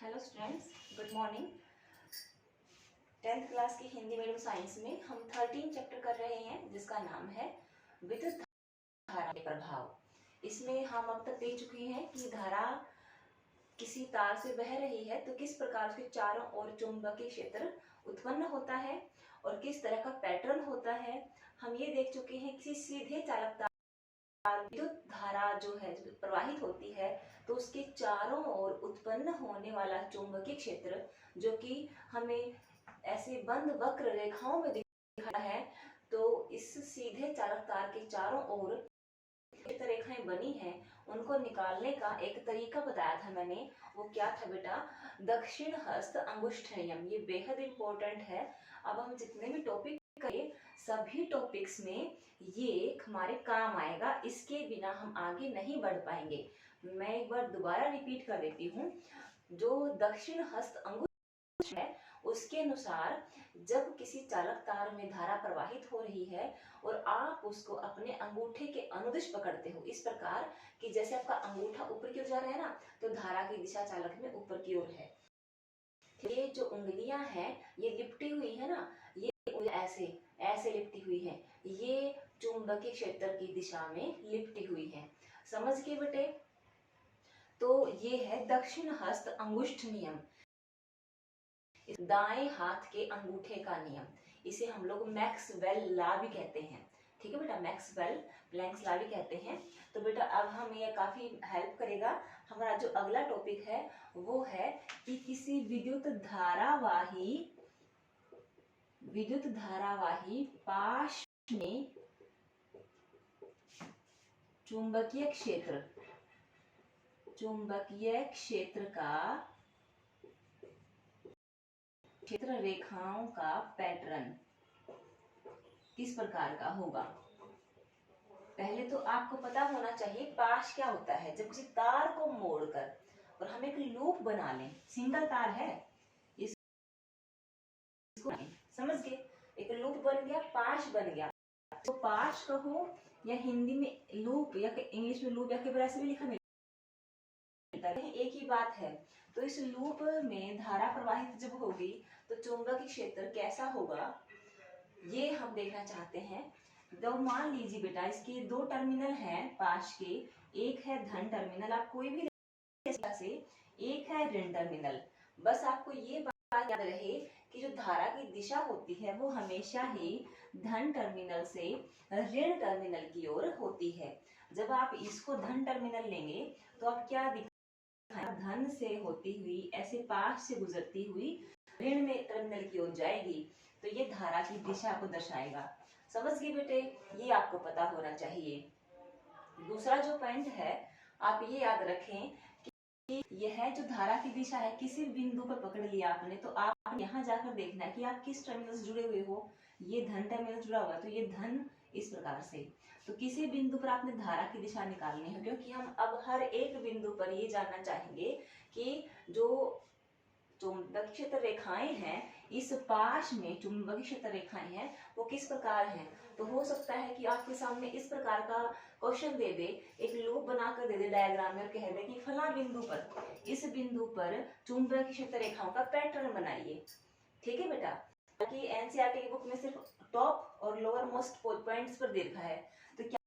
Hello students, good morning. 10th class की Hindi medium science में हम 13 चैप्टर कर रहे हैं जिसका नाम है विद्युत धारा के प्रभाव। इसमें हम अब तक देख चुके हैं कि धारा किसी तार से बह रही है तो किस प्रकार उसके चारों ओर चुंबकीय क्षेत्र उत्पन्न होता है और किस तरह का पैटर्न होता है। हम ये देख चुके हैं किसी सीधे चालक विद्युत धारा जो है प्रवाहित होती है तो उसके चारों ओर उत्पन्न होने वाला चुंबकीय क्षेत्र जो कि हमें ऐसे बंद वक्र रेखाओं में दिखा है, तो इस सीधे चालक तार के चारों ओर रेखाएं बनी हैं उनको निकालने का एक तरीका बताया था मैंने। वो क्या था बेटा? दक्षिण हस्त अंगुष्ठ नियम। ये बेहद इंपॉर्टेंट है। अब हम जितने भी टॉपिक करें सभी टॉपिक्स में ये हमारे काम आएगा, इसके बिना हम आगे नहीं बढ़ पाएंगे। मैं एक बार दोबारा रिपीट कर देती हूँ। जो दक्षिण हस्त अंगुष्ठ है उसके अनुसार जब किसी चालक तार में धारा प्रवाहित हो रही है और आप उसको अपने अंगूठे के अनुदिश पकड़ते हो इस प्रकार कि जैसे आपका अंगूठा ऊपर की ओर जा रहा है ना, तो धारा की दिशा चालक में ऊपर की ओर है। ये जो उंगलियां हैं ये लिपटी हुई है ना, ये ऐसे ऐसे लिपटी हुई है, ये चुंबकीय क्षेत्र की दिशा में लिपटी हुई है। समझ गए बेटे? तो ये है दक्षिण हस्त अंगुष्ठ नियम, दाएं हाथ के अंगूठे का नियम। इसे हम लोग मैक्सवेल लॉ भी कहते हैं। ठीक है बेटा, मैक्सवेल प्लैंक्स लॉ भी कहते हैं। तो बेटा अब हमें ये काफी हेल्प करेगा। हमारा जो अगला टॉपिक है वो है कि किसी विद्युत धारावाही पाश में चुंबकीय क्षेत्र का क्षेत्र रेखाओं का पैटर्न किस प्रकार का होगा। पहले तो आपको पता होना चाहिए पाश क्या होता है। जब किसी तार को मोड़कर और हम एक लूप बना लें, सिंगल तार है, इसको समझ गए, एक लूप बन गया, पाश बन गया। तो पाश कहो या हिंदी में लूप या इंग्लिश में लूप या ऐसे भी लिखा मिलता है, एक ही बात है। तो इस लूप में धारा प्रवाहित जब होगी तो चुंबकीय क्षेत्र कैसा होगा ये हम देखना चाहते हैं। तो मान लीजिए बेटा इसके दो टर्मिनल हैं पाश के, एक है धन टर्मिनल, आप कोई भी से, एक है ऋण टर्मिनल। बस आपको ये बात याद रहे कि जो धारा की दिशा होती है वो हमेशा ही धन टर्मिनल से ऋण टर्मिनल की ओर होती है। जब आप इसको धन टर्मिनल लेंगे तो आप क्या दिखाएं, धन से होती हुई ऐसे पाश से गुजरती हुई ऋण में टर्मिनल की ओर जाएगी, तो ये धारा की दिशा को दर्शाएगा। समझ गए बेटे? ये आपको पता होना चाहिए। दूसरा जो पॉइंट है आप ये याद रखें कि यह जो धारा की दिशा है किसी बिंदु पर पकड़ लिया आपने, तो आप यहाँ जाकर देखना है कि आप किस टर्मिनल से जुड़े हुए हो। ये धन टर्मिनल जुड़ा हुआ है तो ये धन इस प्रकार से, तो किसी बिंदु पर आपने धारा की दिशा निकालनी है, क्योंकि हम अब हर एक बिंदु पर ये जानना चाहेंगे कि जो चुंबकीय क्षेत्र रेखाएं हैं इस पाश में चुंबकीय क्षेत्र रेखाएं हैं वो किस प्रकार हैं। तो हो सकता है कि आपके सामने इस प्रकार का क्वेश्चन दे दे, एक लूप बनाकर दे दे डायग्राम में और कह दे कि फला बिंदु पर, इस बिंदु पर चुंबकीय क्षेत्र रेखाओं का पैटर्न बनाइए। ठीक है बेटा? ताकि एनसीईआरटी की बुक में सिर्फ टॉप और लोअर मोस्ट पॉइंट्स पर दे रखा है, तो क्या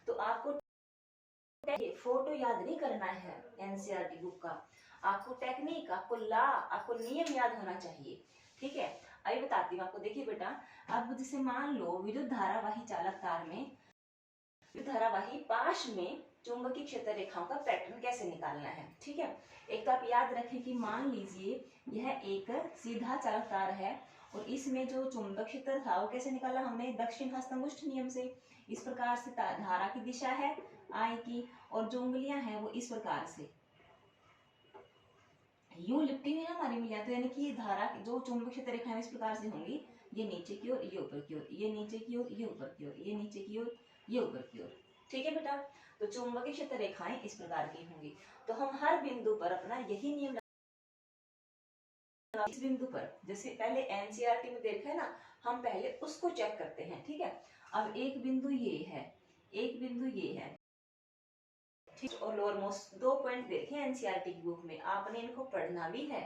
तो आपको फोटो याद नहीं करना है एनसीईआरटी बुक का, आपको टेक्निक, आपको लॉ, आपको नियम याद होना चाहिए। ठीक है, अभी बताती हूँ आपको। देखिए बेटा, अब जैसे मान लो विद्युत धारावाही चालक तार में विद्युत धारावाही पाश में चुंबकीय क्षेत्र रेखाओं का पैटर्न कैसे निकालना है। ठीक है, एक तो आप याद रखें कि मान लीजिए यह एक सीधा चालक तार है और इसमें जो चुंबक क्षेत्र था वो कैसे निकाला हमने, दक्षिण हस्त अंगुष्ठ नियम से। इस प्रकार से धारा की दिशा है आई की और जो उंगलियां हैं वो इस प्रकार से यूं लिपटी हुई ना हमारी उंगलियां, तो यानी कि धारा जो चुंबकीय क्षेत्र रेखाएं इस प्रकार से होंगी, ये नीचे की ओर, ये ऊपर की ओर, ये नीचे की ओर, ये ऊपर की ओर, ये नीचे की ओर, ये ऊपर की ओर। ठीक है बेटा? तो चुंबकीय क्षेत्र रेखाएं इस प्रकार की होंगी। तो हम हर बिंदु पर अपना यही नियम, इस बिंदु पर जैसे पहले एनसीईआरटी में देखा है ना, हम पहले उसको चेक करते हैं। ठीक है, अब एक बिंदु ये है, एक बिंदु ये है। ठीक। और लोअर मोस्ट 2 पॉइंट देखे एनसीईआरटी की बुक में, आपने इनको पढ़ना भी है।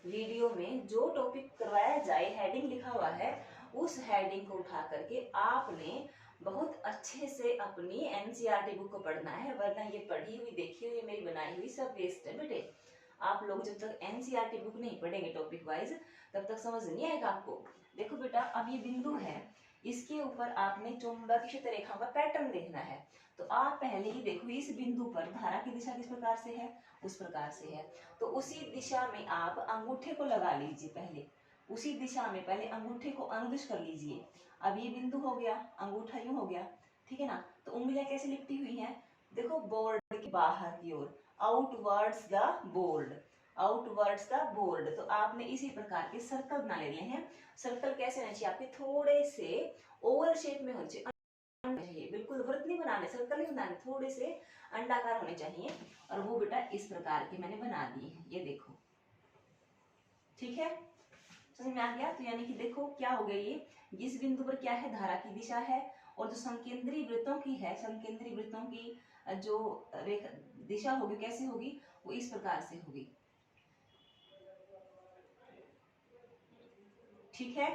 वीडियो में जो टॉपिक करवाया जाए, हेडिंग लिखा हुआ है, उस हेडिंग को उठा करके आपने बहुत अच्छे से अपनी एनसीईआरटी बुक को पढ़ना है, वरना ये पढ़ी हुई, देखी हुई, मेरी बनाई हुई सब वेस्ट है बेटे। आप लोग जब तक एनसीईआरटी बुक नहीं पढ़ेंगे टॉपिक वाइज, तब तक समझ नहीं आएगा आपको। देखो बेटा, अब ये बिंदु है, इसके ऊपर आपने चुंबकीय क्षेत्र रेखाओं का पैटर्न देखना है। तो आप पहले ही देखो, इस बिंदु पर धारा की दिशा किस प्रकार से है, उस प्रकार से है। तो उसी दिशा में आप अंगूठे को लगा लीजिए, पहले उसी दिशा में पहले अंगूठे को अनुदिश कर लीजिए। अब ये बिंदु हो गया, अंगूठा यूं हो गया, ठीक है ना। तो उंगलियां कैसे लिपटी हुई हैं, देखो बोर्ड के बाहर की ओर, outwards the board, outwards the board. तो आपने इसी प्रकार के सर्कल बना लेने हैं। सर्कल कैसे होने चाहिए आपके, थोड़े से ओवल शेप में होने चाहिए, बिल्कुल वृत्त नहीं बनाने, सर्कल नहीं बनाने, थोड़े से अंडाकार होने चाहिए। और वो बेटा इस प्रकार के मैंने बना दिए हैं, ये देखो, ठीक है, समझ में आ गया। तो यानी कि देखो क्या हो गया, ये इस बिंदु पर क्या है, धारा की दिशा है, और जो संकेंद्रीय वृत्तों की है, संकेंद्रीय वृत्तों की जो रेखा दिशा होगी कैसे होगी, वो इस प्रकार से होगी, ठीक है।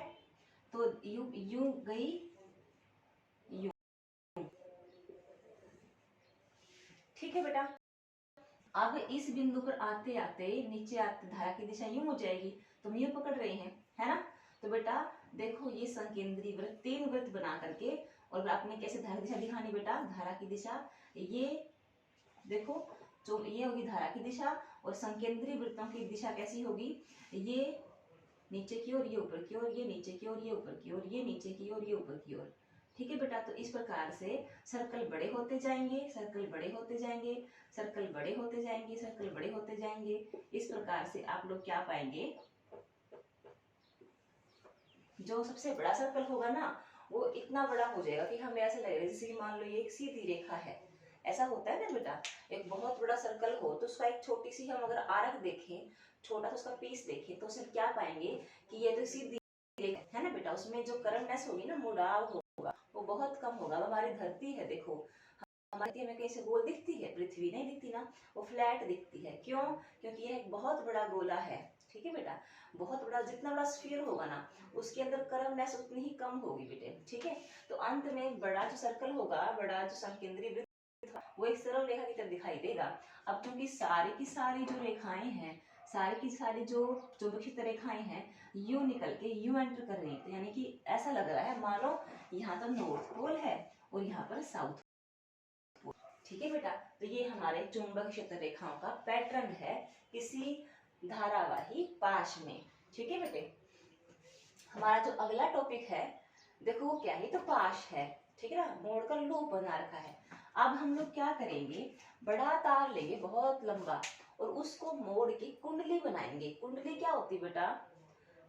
तो यू यू गई, यू, ठीक है बेटा। अब इस बिंदु पर आते आते नीचे आते धारा की दिशा यूं हो जाएगी, तुम यूं पकड़ रहे हैं, है ना। तो बेटा देखो, ये संकेंद्रीय वृत्त, 3 वृत्त बना करके, और आपने कैसे धारा की दिशा दिखानी बेटा, धारा की दिशा ये देखो, जो ये होगी धारा की दिशा, और संकेंद्रीय वृत्तों की दिशा कैसी होगी, ये नीचे की ओर, ये ऊपर की ओर, ये नीचे की ओर, ये ऊपर की ओर, ये नीचे की ओर, ये ऊपर की ओर, ठीक है बेटा। तो इस प्रकार से सर्कल बड़े होते जाएंगे, सर्कल बड़े होते जाएंगे, सर्कल बड़े होते जाएंगे, सर्कल बड़े होते जाएंगे। इस प्रकार से आप लोग क्या पाएंगे, जो सबसे बड़ा सर्कल होगा ना, वो इतना बड़ा हो जाएगा कि हमें ऐसा लगेगा जैसे कि मान लो ये एक सीधी रेखा है, ऐसा होता है ना बेटा। एक बहुत बड़ा सर्कल हो तो उसका एक छोटी सी, हम अगर आर्क देखें, छोटा सा उसका पीस देखें, तो उसमें क्या पाएंगे कि ये तो सीधी रेखा है ना बेटा, उसमें जो करंटनेस होगी ना, मुड़ाव होगा, वो बहुत कम होगा। हमारी धरती है, देखो हमारी हमें कहीं से गोल दिखती है, पृथ्वी नहीं दिखती ना, वो फ्लैट दिखती है। क्यों, क्योंकि यह एक बहुत बड़ा गोला है, ठीक है बेटा। बहुत बड़ा, जितना बड़ा स्फीयर होगा ना, उसके अंदर करंटनेस उतनी ही कम होगी बेटे, ठीक है। तो अंत में बड़ा जो सर्कल होगा, बड़ा जो संकेंद्रीय वृत्त, वो एक सरल रेखा की तरह दिखाई देगा। अब क्योंकि सारी की सारी जो रेखाएं हैं, सारी की सारी जो चुंबकीय रेखाएं हैं, यू निकल के यू एंटर कर रही है, तो यानी कि ऐसा लग रहा है मानो यहाँ तो नॉर्थ पोल है और यहाँ पर साउथ, ठीक है बेटा। तो ये हमारे चुंबक क्षेत्र रेखाओं का पैटर्न है किसी धारावाही पाश में, ठीक है बेटे। हमारा जो अगला टॉपिक है, देखो वो क्या है, तो पाश है, ठीक है ना, मोड़कर लूप बना रखा है। अब हम लोग क्या करेंगे, बड़ा तार लेंगे बहुत लंबा, और उसको मोड़ के कुंडली बनाएंगे। कुंडली क्या होती है बेटा,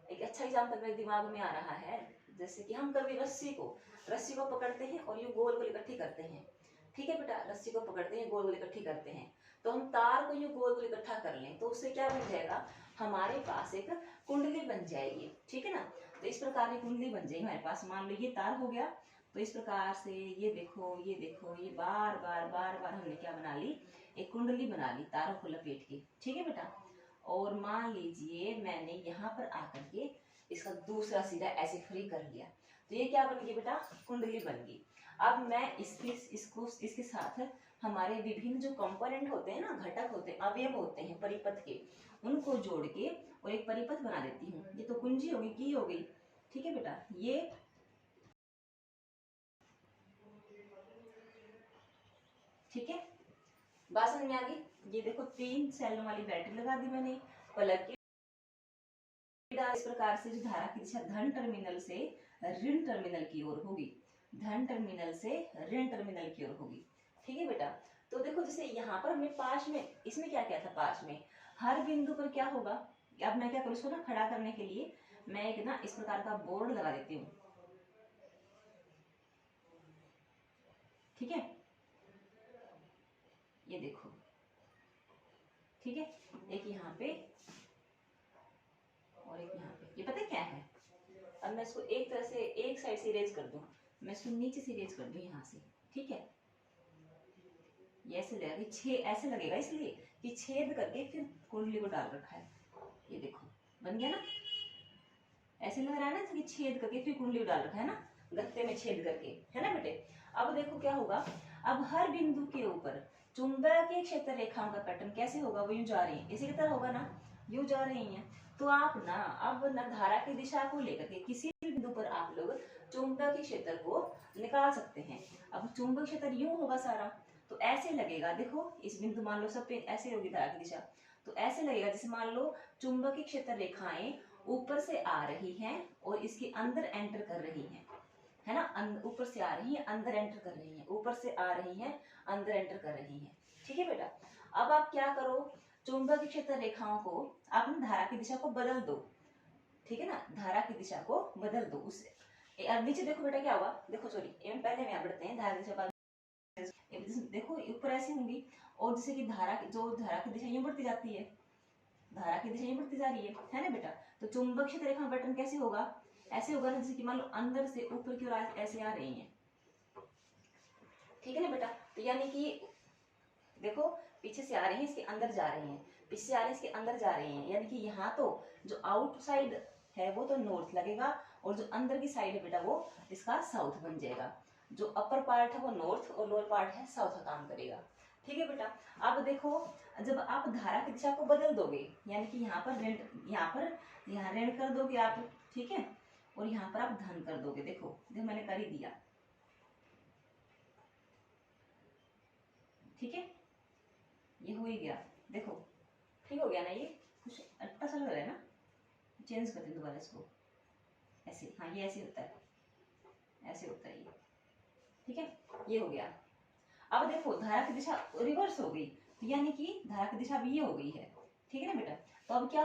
एक अच्छा एग्जाम्पल मेरे दिमाग में आ रहा है, जैसे कि हम कभी रस्सी को पकड़ते हैं और यूं गोल गोल इकट्ठी करते हैं, ठीक है बेटा। रस्सी को पकड़ते हैं, गोल गोल इकट्ठी करते हैं, तो हम तार को यूं गोल गोल इकट्ठा कर लें, तो उससे क्या बन जाएगा, हमारे पास एक कुंडली बन जाएगी, ठीक है ना। तो इस प्रकार की कुंडली बन जाएगी हमारे पास। मान लो ये तार हो गया, तो इस प्रकार से ये देखो, ये देखो, ये बार बार बार बार हमने क्या बना ली, एक कुंडली बना ली तारों को लपेट के, ठीक है बेटा। और मान लीजिए मैंने यहाँ पर आकर के इसका दूसरा सिरा ऐसे फ्री कर लिया, तो ये क्या बन गई बेटा, कुंडली बन गई। अब मैं इसके साथ हमारे विभिन्न जो कंपोनेंट होते हैं ना, घटक होते हैं, अवयव होते हैं परिपथ के, उनको जोड़ के और एक परिपथ बना देती हूँ। ये तो कुंजी होगी, की हो गई, ठीक है बेटा। ये ठीक है, बात समझ में आ गई। ये देखो 3 सेल वाली बैटरी लगा दी मैंने, प्लग की, इस प्रकार से जो धारा की दिशा धन टर्मिनल से ऋण टर्मिनल की ओर होगी, धन टर्मिनल से ऋण टर्मिनल की ओर होगी, ठीक है बेटा। तो देखो जैसे यहाँ पर हमने पास में, इसमें क्या क्या था, पास में हर बिंदु पर क्या होगा। अब मैं क्या करूँ, इसको ना खड़ा करने के लिए मैं एक ना इस प्रकार का बोर्ड लगा देती हूँ, ठीक है, ये देखो, ठीक है, एक यहाँ पे और एक यहाँ पे। ये पता क्या है, अब मैं इसको एक तरह से एक साइड से इरेज कर दूं, मैं इसको नीचे से इरेज कर दूं यहाँ से, ठीक है। ये ऐसे लगेगा कि छेद, ऐसे लगेगा इसलिए कि छेद करके फिर कुंडली को डाल रखा है। ये देखो बन गया ना, ऐसे लग रहा है ना कि छेद करके फिर कुंडली को डाल रखा है ना, गत्ते में छेद करके, है ना बेटे। अब देखो क्या होगा, अब हर बिंदु के ऊपर चुंबकीय क्षेत्र रेखाओं का पैटर्न कैसे होगा, वो यूं जा रही है, इसी की तरह होगा ना, यूं जा रही है। तो आप ना अब ना धारा की दिशा को लेकर के किसी भी बिंदु पर आप लोग चुंबकीय क्षेत्र को निकाल सकते हैं। अब चुंबक क्षेत्र यूं होगा सारा, तो ऐसे लगेगा, देखो इस बिंदु मान लो सब पे ऐसे होगी धारा की दिशा, तो ऐसे लगेगा जैसे मान लो चुंबकीय क्षेत्र रेखाएं ऊपर से आ रही हैं और इसके अंदर एंटर कर रही हैं, है ना, ऊपर से आ रही है अंदर एंटर कर रही है, ऊपर से आ रही है अंदर एंटर कर रही है। ठीक है बेटा, अब आप क्या करो, चुंबकीय क्षेत्र रेखाओं को आप धारा की दिशा को बदल दो, ठीक है ना, धारा की दिशा को बदल दो उससे। अब नीचे देखो बेटा क्या हुआ, देखो सॉरी पहले में बढ़ते हैं, धारा की दिशा देखो ऊपर ऐसी होंगी, और जैसे कि धारा की दिशा यूं बढ़ती जाती है, धारा की दिशा यूं बढ़ती जा रही है ना बेटा। तो चुंबक क्षेत्र रेखा पैटर्न कैसे होगा, ऐसे होगा ना, जैसे कि मान लो अंदर से ऊपर की ओर ऐसे आ रही है, ठीक है ना बेटा। तो यानी कि देखो पीछे से आ रही है, इसके अंदर जा रही है, पीछे से आ रही है, इसके अंदर जा रही है, यानी कि यहाँ तो जो आउटसाइड है वो तो नॉर्थ लगेगा, और जो अंदर की साइड है बेटा वो इसका साउथ बन जाएगा। जो अपर पार्ट है वो नॉर्थ और लोअर पार्ट है साउथ का काम करेगा। ठीक है बेटा, अब देखो जब आप धारा की दिशा को बदल दोगे, यानी कि यहाँ ऋण कर दोगे आप, ठीक है, और यहाँ पर आप धन कर दोगे, देखो मैंने कर ही दिया, ठीक है, ये हो ही गया, देखो ठीक हो गया ना, ये कुछ अट्टा सा लग रहा है ना, चेंज कर दें दोबारा इसको, ऐसे, हाँ ये ऐसे होता है, ऐसे होता है ये, ठीक है, ये हो गया। अब देखो धारा की दिशा रिवर्स हो गई, यानी कि धारा की दिशा भी ये हो गई है, ठीक है ना बेटा। तो अब क्या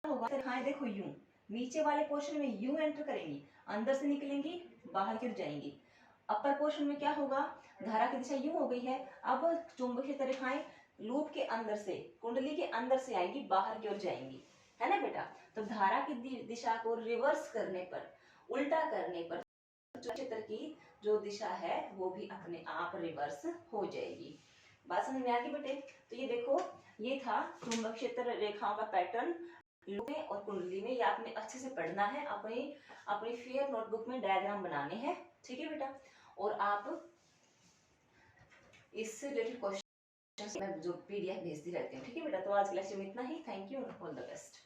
होगा, हाँ देखो यूं नीचे वाले पोर्शन में यूं एंटर करेंगी, अंदर से निकलेंगी, बाहर की ओर जाएंगी। अपर पोर्शन में क्या होगा, धारा की दिशा यूं हो गई है, अब चुंबकीय रेखाएं लूप के अंदर से, कुंडली के अंदर से आएंगी, बाहर की ओर जाएंगी, है ना बेटा। तो धारा की दिशा को रिवर्स करने पर, उल्टा करने पर क्षेत्र की जो दिशा है वो भी अपने आप रिवर्स हो जाएगी। बात समझ में आ गई बेटे। तो ये देखो, ये था चुंबक क्षेत्र रेखाओं का पैटर्न लूप में और कुंडली में, ये आपने अच्छे से पढ़ना है, अपनी फेयर नोटबुक में डायग्राम बनाने हैं, ठीक है बेटा। और आप इससे रिलेटेड क्वेश्चन मैं जो पीडीएफ भेजती रहती हूँ, ठीक है बेटा। तो आज के लेक्चर में इतना ही, thank you, all the best.